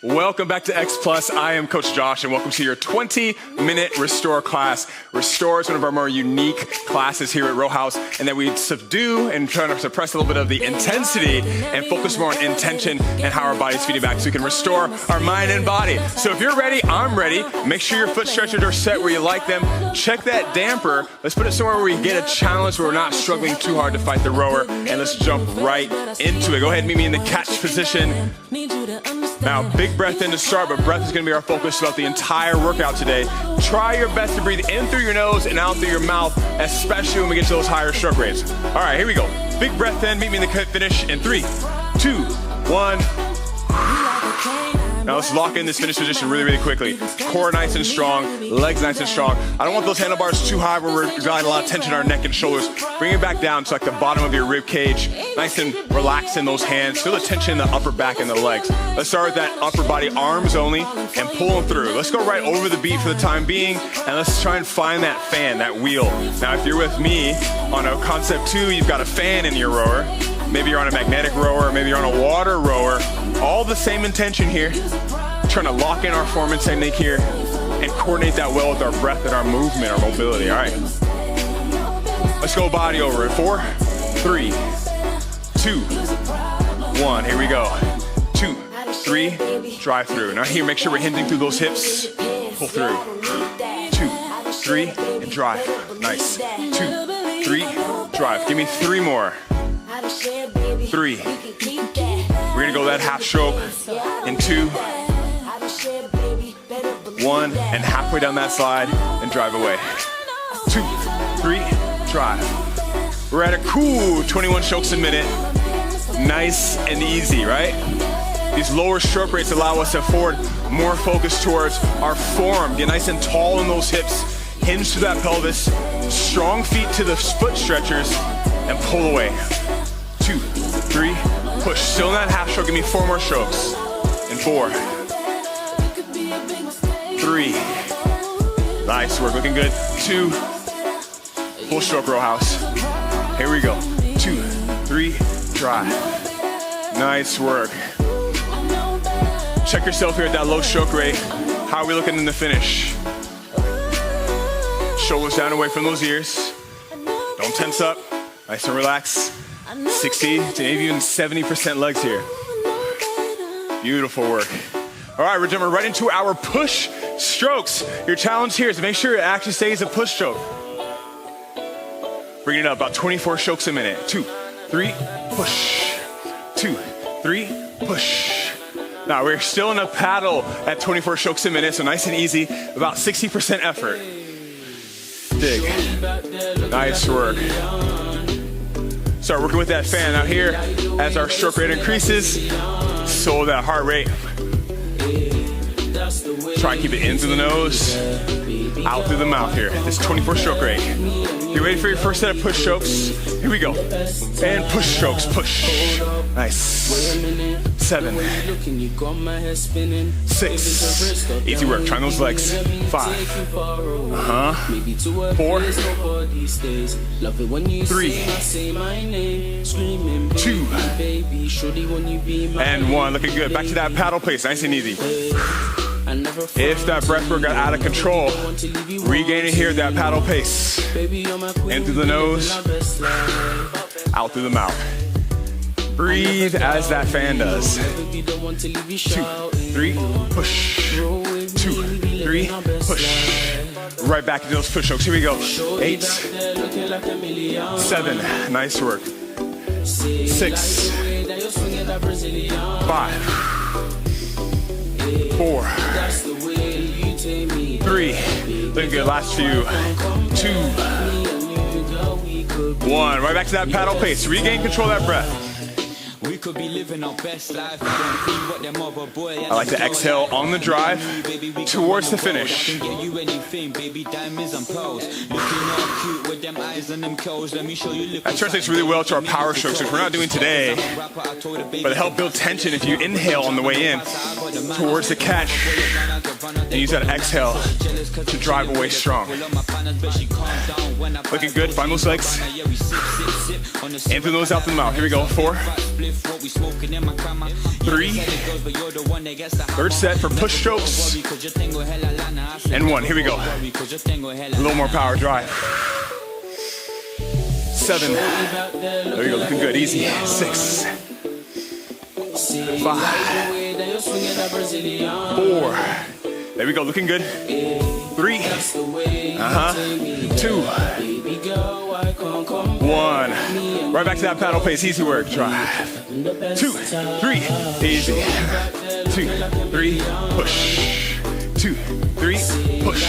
Welcome back to X Plus. I am Coach Josh, and welcome to your 20-minute Restore class. Restore is one of our more unique classes here at Row House, and that we subdue and try to suppress a little bit of the intensity and focus more on intention and how our body's feeding back so we can restore our mind and body. So if you're ready, I'm ready. Make sure your foot stretchers are set where you like them. Check that damper. Let's put it somewhere where we get a challenge where we're not struggling too hard to fight the rower, and let's jump right into it. Go ahead and meet me in the catch position. Now, big breath in to start, but breath is going to be our focus throughout the entire workout today. Try your best to breathe in through your nose and out through your mouth, especially when we get to those higher stroke rates. All right, here we go. Big breath in, meet me in the finish in 3, 2, 1. Now let's lock in this finish position really, really quickly. Core nice and strong, legs nice and strong. I don't want those handlebars too high where we're got a lot of tension in our neck and shoulders. Bring it back down to like the bottom of your rib cage. Nice and relaxed in those hands. Feel the tension in the upper back and the legs. Let's start with that upper body, arms only, and pull them through. Let's go right over the beat for the time being, and let's try and find that fan, that wheel. Now, if you're with me on a concept 2, you've got a fan in your rower. Maybe you're on a magnetic rower, maybe you're on a water rower. All the same intention here. Trying to lock in our form and technique here and coordinate that well with our breath and our movement, our mobility. All right. Let's go body over it. 4, 3, 2, 1. Here we go. 2, 3, drive through. Now here, make sure we're hinging through those hips. Pull through. 2, 3, and drive. Nice. 2, 3, drive. Give me 3 more. 3. We're gonna go that half stroke in 2, 1, and halfway down that slide and drive away. 2, 3, drive. We're at a cool 21 strokes a minute. Nice and easy, right? These lower stroke rates allow us to afford more focus towards our form. Get nice and tall in those hips, hinge to that pelvis, strong feet to the foot stretchers, and pull away. 2, 3, push. Still in that half stroke, give me 4 more strokes. And 4, 3, nice work, looking good. 2, full stroke row house. Here we go. 2, 3, drive. Nice work. Check yourself here at that low stroke rate. How are we looking in the finish? Shoulders down away from those ears. Don't tense up. Nice and relax. 60 to maybe even 70% legs here. Beautiful work. All right, we're jumping right into our push strokes. Your challenge here is to make sure it actually stays a push stroke. Bring it up, about 24 strokes a minute. 2, 3, push. 2, 3, push. Now we're still in a paddle at 24 strokes a minute, so nice and easy, about 60% effort. Dig. Nice work. Start working with that fan out here. As our stroke rate increases, so that heart rate. Try and keep it in through the nose, out through the mouth here. This 24 stroke rate. You ready for your first set of push strokes? Here we go. And push strokes, push. Nice. 7, 6, easy work, trying those legs. 5, 4, 3, 2, and 1. Looking good. Back to that paddle pace, nice and easy. If that breath work got out of control, regain it here at that paddle pace. In through the nose, out through the mouth. Breathe as that fan does. 2, 3, push. 2, 3, push. Right back into those push strokes. Here we go. 8, 7, nice work. 6, 5, 4, 3, looking good, last few. 2, 1, right back to that paddle pace. Regain control of that breath. We could be living our best life. I like to exhale on the drive towards the finish. That translates really well to our power strokes, which we're not doing today, but to help build tension if you inhale on the way in towards the catch. and use that exhale to drive away strong. Looking good, find those legs. In through the nose, out through the mouth. Here we go, 4, 3, third set for push strokes, and 1, here we go. A little more power drive. 7, there we go, looking good, easy. 6, 5, 4, there we go, looking good. 3, 2, 1. Right back to that paddle pace, easy work, drive. 2, 3, easy. 2, 3, push. 2, 3, push.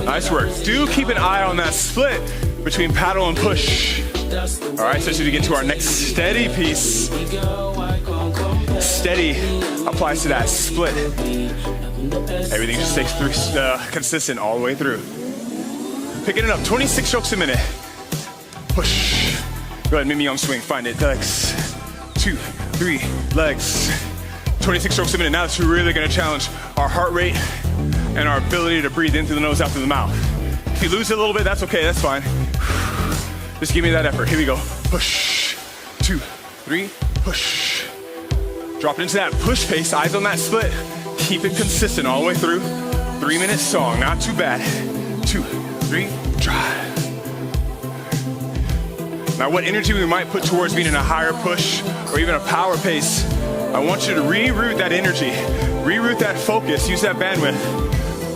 Nice work. Do keep an eye on that split between paddle and push. All right, especially to get to our next steady piece. Steady applies to that split. Everything just stays consistent all the way through. Picking it up, 26 strokes a minute. Push. Go ahead, mimi on swing, find it. Legs. 2, 3, legs. 26 strokes a minute. Now it's really gonna challenge our heart rate and our ability to breathe in through the nose, out through the mouth. If you lose it a little bit, that's okay, that's fine. Just give me that effort. Here we go. Push. 2, 3, push. Drop it into that push pace, eyes on that split. Keep it consistent all the way through. 3-minute song, not too bad. 2, 3, drive. Now what energy we might put towards being in a higher push or even a power pace, I want you to reroute that energy, reroute that focus, use that bandwidth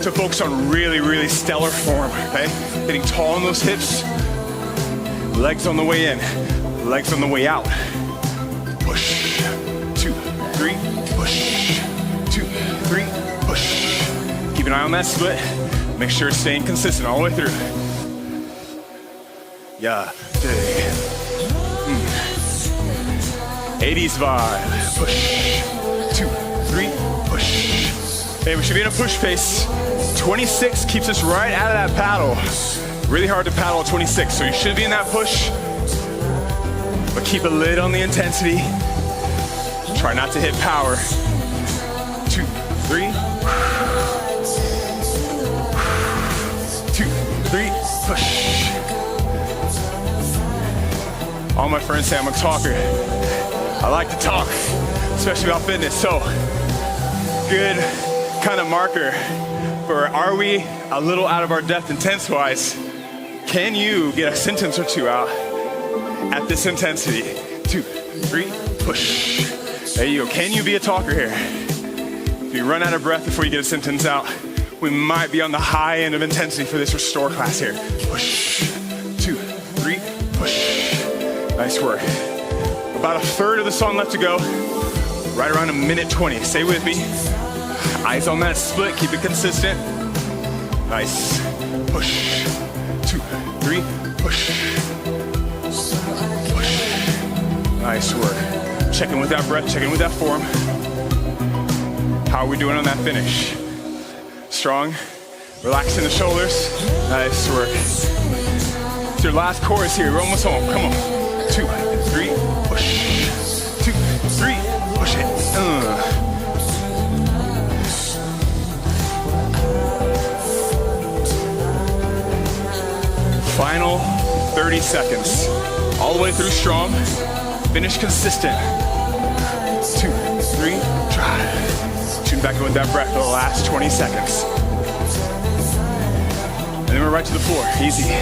to focus on really, really stellar form, okay? Getting tall in those hips, legs on the way in, legs on the way out. Push, 2, 3, push, 2, 3, push. Keep an eye on that split. Make sure it's staying consistent all the way through. Yeah, 80s vibe. Push, 2, 3, push. Hey, we should be in a push pace. 26 keeps us right out of that paddle. Really hard to paddle at 26, so you should be in that push. But keep a lid on the intensity. Try not to hit power. 2, 3. 2, 3, push. All my friends say I'm a talker. I like to talk, especially about fitness. So, good kind of marker for are we a little out of our depth intense-wise? Can you get a sentence or two out at this intensity? 2, 3, push. There you go. Can you be a talker here? If you run out of breath before you get a sentence out, we might be on the high end of intensity for this restore class here. Push, 2, 3, push. Nice work. About a third of the song left to go. Right around 1:20. Stay with me. Eyes on that split, keep it consistent. Nice. Push, 2, 3, push. Push. Nice work. Checking with that breath, checking with that form. How are we doing on that finish? Strong, relaxing the shoulders. Nice work. It's your last chorus here, we're almost home, come on. 2, 3, push. 2, 3, push it. Final 30 seconds. All the way through strong. Finish consistent. 2, 3, drive. Tune back in with that breath for the last 20 seconds. And then we're right to the floor, easy.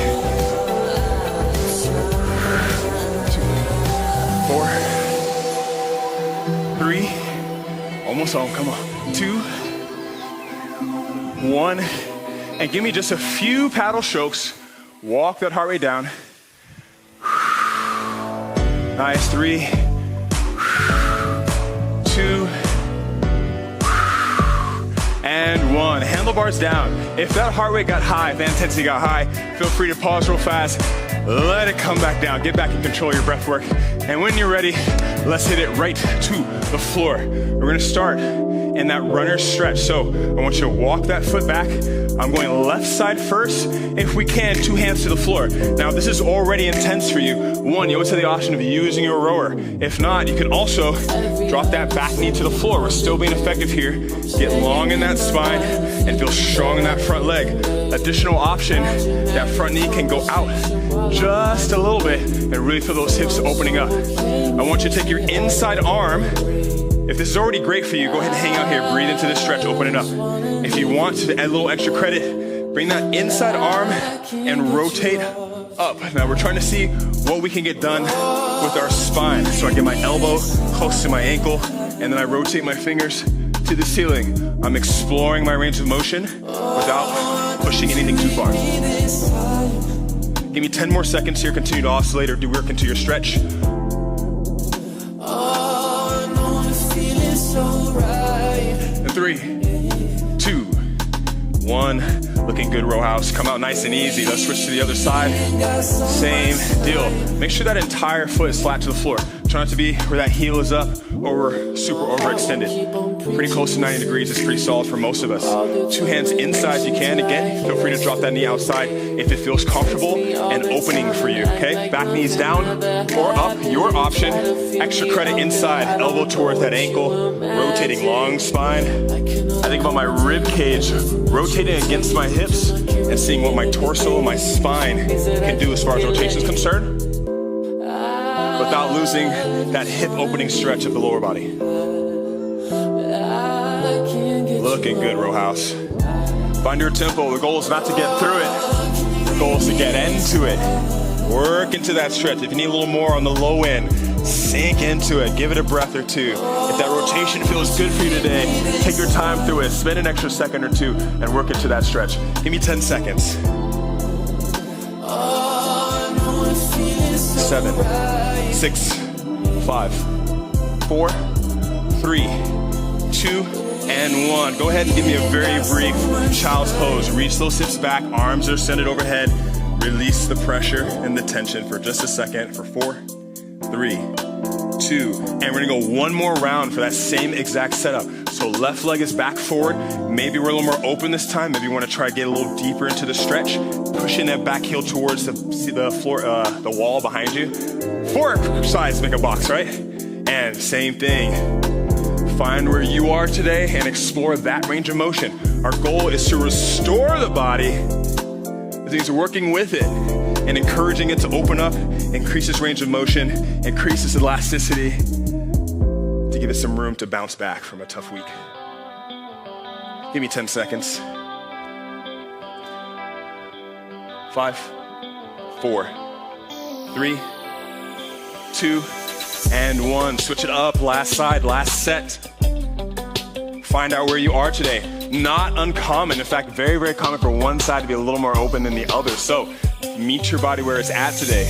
2, 4, 3, almost home, come on. 2, 1, and give me just a few paddle strokes. Walk that heart rate down. Nice, 3, 2, and 1. Handlebars down. If that heart rate got high, if that intensity got high, feel free to pause real fast. Let it come back down. Get back and control your breath work. And when you're ready, let's hit it right to the floor. We're gonna start in that runner stretch. So I want you to walk that foot back. I'm going left side first. If we can, 2 hands to the floor. Now, this is already intense for you. One, you always have the option of using your rower. If not, you can also drop that back knee to the floor. We're still being effective here. Get long in that spine and feel strong in that front leg. Additional option, that front knee can go out just a little bit and really feel those hips opening up. I want you to take your inside arm. If this is already great for you, go ahead and hang out here. Breathe into this stretch, open it up. If you want to add a little extra credit, bring that inside arm and rotate up. Now we're trying to see what we can get done with our spine. So I get my elbow close to my ankle, and then I rotate my fingers to the ceiling. I'm exploring my range of motion without pushing anything too far. Give me 10 more seconds here. Continue to oscillate or do work into your stretch. And 3, 2, 1. Looking good, row house. Come out nice and easy. Let's switch to the other side. Same deal. Make sure that entire foot is flat to the floor. Try not to be where that heel is up or we're super overextended. Pretty close to 90 degrees is pretty solid for most of us. 2 hands inside if you can. Again, feel free to drop that knee outside if it feels comfortable and opening for you, okay? Back knees down or up, your option. Extra credit inside, elbow towards that ankle, rotating long spine. I think about my rib cage rotating against my hips and seeing what my torso and my spine can do as far as rotation is concerned, without losing that hip opening stretch of the lower body. Looking good, row house. Find your tempo. The goal is not to get through it. The goal is to get into it. Work into that stretch. If you need a little more on the low end, sink into it. Give it a breath or two. If that rotation feels good for you today, take your time through it. Spend an extra second or two and work into that stretch. Give me 10 seconds. 7, 6, 5, 4, 3, 2, and 1. Go ahead and give me a very brief child's pose. Reach those hips back, arms are extended overhead. Release the pressure and the tension for just a second for 4, 3, 2, and we're gonna go one more round for that same exact setup. So left leg is back forward. Maybe we're a little more open this time. Maybe you wanna try to get a little deeper into the stretch. Pushing that back heel towards the floor, the wall behind you. 4 sides make a box, right? And same thing. Find where you are today and explore that range of motion. Our goal is to restore the body. It means working with it and encouraging it to open up, increase its range of motion, increase its elasticity to give it some room to bounce back from a tough week. Give me 10 seconds. 5, 4, 3, 2, and 1. Switch it up, last side, last set. Find out where you are today. Not uncommon, in fact, very, very common for one side to be a little more open than the other. So meet your body where it's at today.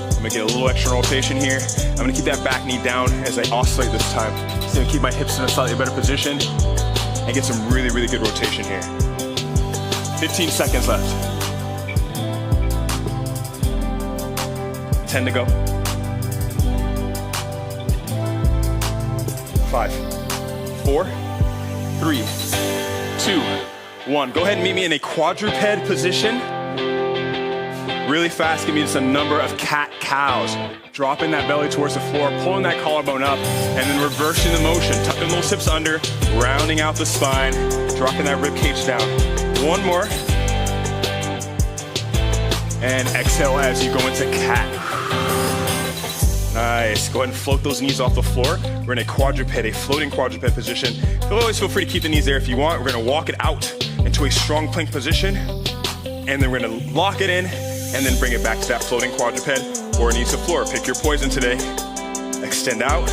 I'm gonna get a little extra rotation here. I'm gonna keep that back knee down as I oscillate this time. So I'm gonna keep my hips in a slightly better position and get some really, really good rotation here. 15 seconds left. 10 to go. 5, 4, 3, 2, 1. Go ahead and meet me in a quadruped position. Really fast, give me just a number of cat-cows. Dropping that belly towards the floor, pulling that collarbone up, and then reversing the motion. Tucking those hips under, rounding out the spine, dropping that rib cage down. One more. And exhale as you go into cat. Nice. Go ahead and float those knees off the floor. We're in a quadruped, a floating quadruped position. You'll always feel free to keep the knees there if you want. We're gonna walk it out into a strong plank position. And then we're gonna lock it in and then bring it back to that floating quadruped or knees to floor. Pick your poison today. Extend out,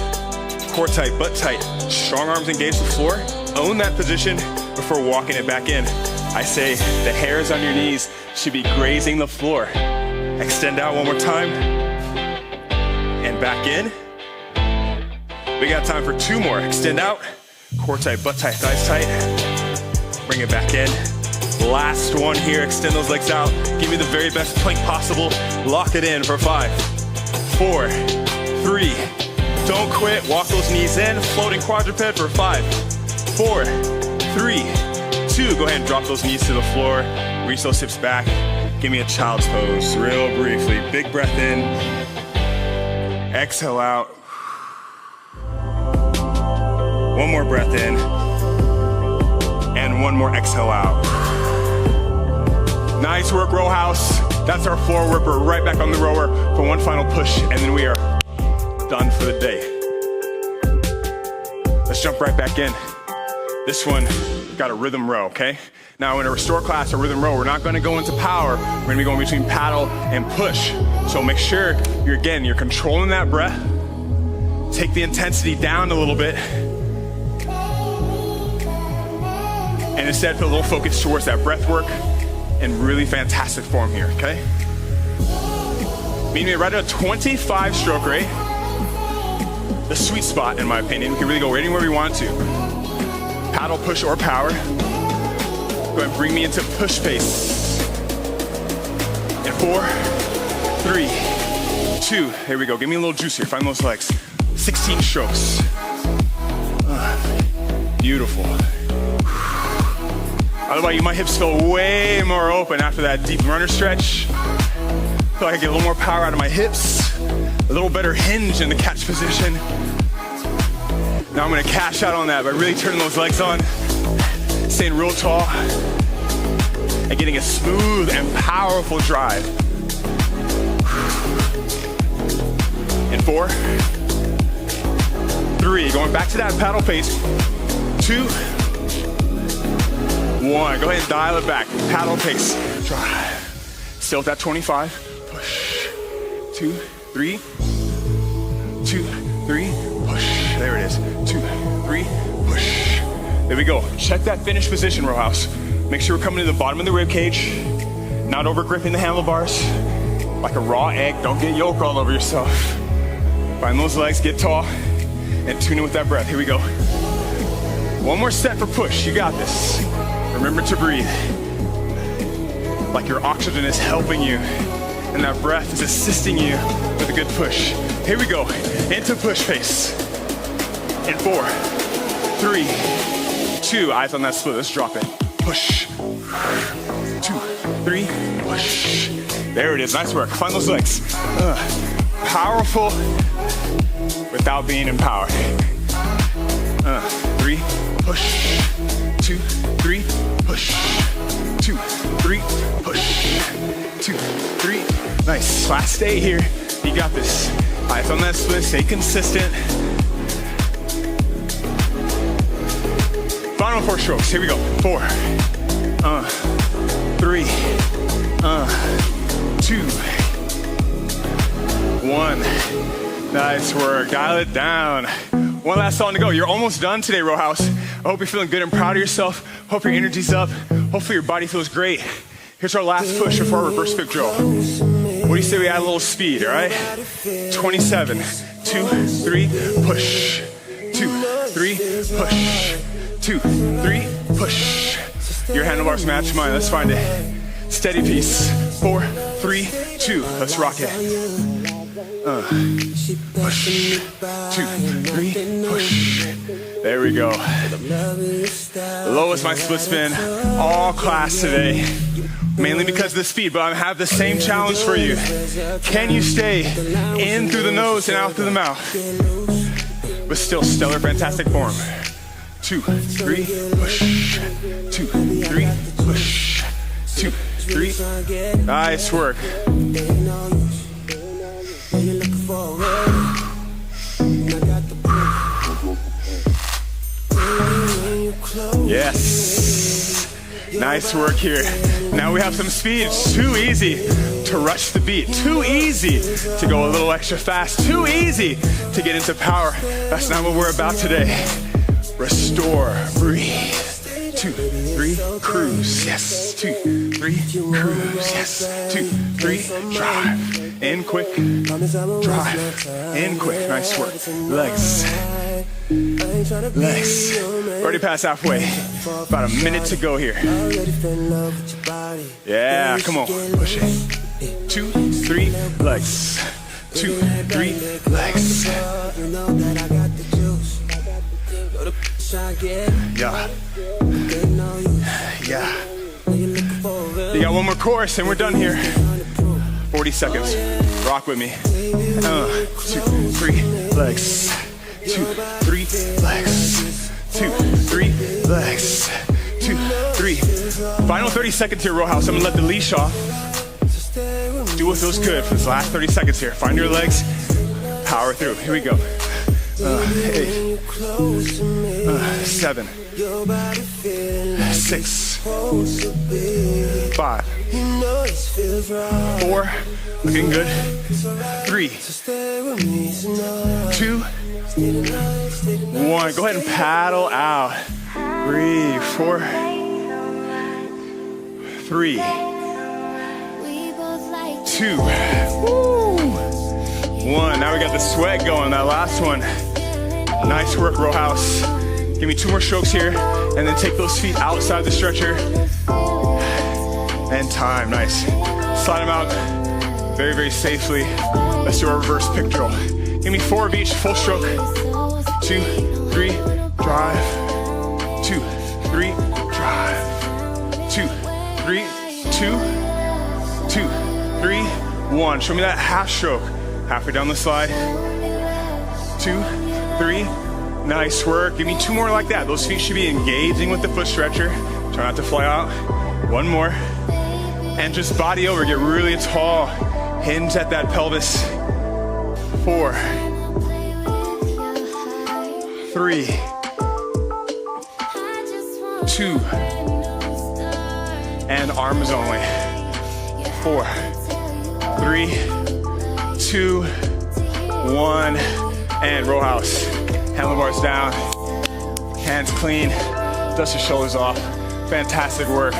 core tight, butt tight. Strong arms engage the floor. Own that position before walking it back in. I say the hairs on your knees should be grazing the floor. Extend out one more time. And back in. We got time for 2 more. Extend out, core tight, butt tight, thighs tight. Bring it back in. Last one here, extend those legs out. Give me the very best plank possible. Lock it in for 5, 4, 3. Don't quit, walk those knees in. Floating quadruped for 5, 4, 3, 2. Go ahead and drop those knees to the floor. Reach those hips back. Give me a child's pose real briefly. Big breath in. Exhale out. One more breath in. And one more exhale out. Nice work, row house. That's our floor whipper. Right back on the rower for one final push, and then we are done for the day. Let's jump right back in. This one, got a rhythm row, okay? Now in a restore class or rhythm row, we're not gonna go into power. We're gonna be going between paddle and push. So make sure you're controlling that breath. Take the intensity down a little bit. And instead put a little focus towards that breath work in really fantastic form here, okay? Meaning right at a 25 stroke rate, the sweet spot in my opinion. We can really go anywhere we want to. Paddle, push, or power. Go ahead and bring me into push pace. And 4, 3, 2. Here we go. Give me a little juice here. Find those legs. 16 strokes. Beautiful. Otherwise, my hips feel way more open after that deep runner stretch. Feel like I get a little more power out of my hips. A little better hinge in the catch position. Now I'm gonna cash out on that by really turning those legs on, staying real tall, and getting a smooth and powerful drive. In 4, 3, going back to that paddle pace. 2, 1, go ahead and dial it back. Paddle pace, drive. Still at that 25, push. 2, 3, 2, 3, push. There it is. 2, 3, push. There we go. Check that finish position, row house. Make sure we're coming to the bottom of the rib cage, not over gripping the handlebars. Like a raw egg, don't get yolk all over yourself. Find those legs, get tall, and tune in with that breath. Here we go. One more set for push. You got this. Remember to breathe. Like your oxygen is helping you, and that breath is assisting you with a good push. Here we go. Into push pace. In 4, 3, 2, eyes on that split. Let's drop it. Push. 2, 3, push. There it is. Nice work. Find those legs. Powerful without being empowered. 3, push. 2, 3, push. 2, 3, push. 2, 3. Nice. Last day here. You got this. Eyes on that split. Stay consistent. Final 4 strokes. Here we go. 4, 3, 2, 1. Nice work. Dial it down. One last song to go. You're almost done today, row house. I hope you're feeling good and proud of yourself. Hope your energy's up. Hopefully your body feels great. Here's our last push before our reverse flip drill. What do you say we add a little speed, all right? 27, 2, 3, push. 2, 3, push. 2, 3, push. Your handlebars match mine. Let's find it. Steady piece. 4, 3, 2. Let's rock it. Push. 2, 3, push. There we go. Lowest my split spin all class today. Mainly because of the speed, but I have the same challenge for you. Can you stay in through the nose and out through the mouth? But still stellar, fantastic form. 2, 3, push. 2, 3, push. 2, 3. Nice work. Yes. Nice work here. Now we have some speed. It's too easy to rush the beat. Too easy to go a little extra fast. Too easy to get into power. That's not what we're about today. Restore, breathe. 2, 3, cruise. Yes. 2, 3, cruise. Yes. 2, 3, drive. In quick. Drive. In quick. Nice work. Legs. Legs. Already past halfway. About a minute to go here. Yeah, come on. Push it. 2, 3, legs. 2, 3, legs. Yeah. Yeah. You got one more course and we're done here. 40 seconds. Rock with me. 2, 3 legs. 2, 3 legs. 2, 3 legs. 2, 3. Final 30 seconds here, row house. I'm gonna let the leash off. Do what feels good for this last 30 seconds here. Find your legs. Power through. Here we go. 8, 7, 6, 5, 4, looking good. 3, 2, 1. Go ahead and paddle out. Breathe. 4, 3, 2, 1. Now we got the sweat going, that last one. Nice work, row house. Give me 2 more strokes here, and then take those feet outside the stretcher. And time, nice. Slide them out very, very safely. Let's do our reverse pick drill. Give me 4 of each, full stroke. 2, 3, drive. 2, 3, drive. 2, 3, 2, 2, 3, 1. Show me that half stroke. Halfway down the slide. 2, 3. Nice work. Give me 2 more like that. Those feet should be engaging with the foot stretcher. Try not to fly out. 1 more. And just body over. Get really tall. Hinge at that pelvis. 4, 3, 2. And arms only. 4, 3, 2, 1. And row house. Handlebars down, hands clean, dust your shoulders off. Fantastic work.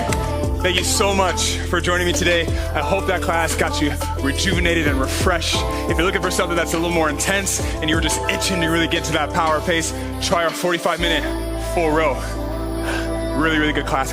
Thank you so much for joining me today. I hope that class got you rejuvenated and refreshed. If you're looking for something that's a little more intense and you were just itching to really get to that power pace, try our 45-minute full row. Really, really good class.